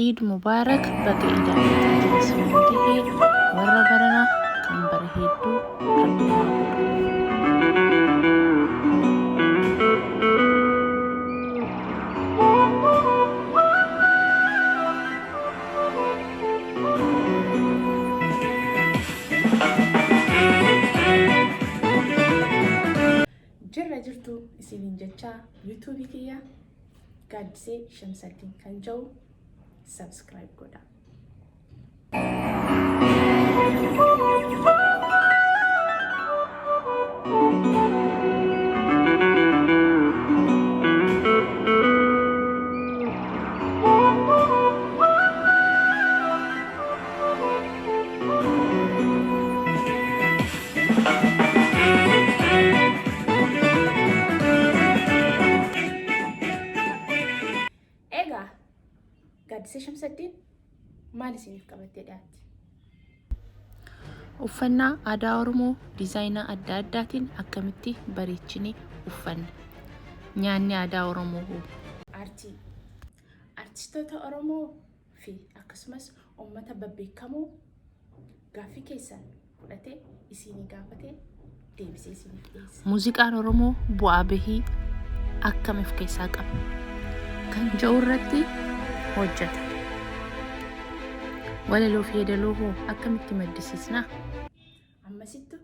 Eid Mubarak baga iidaan isiniin gahee warra baranaa kan bara hedduu Rabbi haa godhu. Jirra jirtu isiniin jechaa yuutuubii kiyya gaaddisee shamsaddiin kan jedhu sabskiraayib godha. Egaa gaaddisee shamsaddiin maal isiniif qabattee dhiyaatti? Uffannaa aadaa Oromoo diizaayinaa adda addaatiin akkamitti bareechinee uffanna? Nyaanni aadaa Oromoo hoo? Aartii. Aartistoota Oromoo fi akkasumas uummata babbeekamoo gaaffii keessan fudhatee isinii gaafatee deebisee isiniif dhiyeessa. Muuziqaan Oromoo bu'aa bahii akkam of keessaa qaba? Kan jedhu irratti hojjeta. Walaloo fi yeedaloo hoo akkamitti maddisiisna? Ammasittu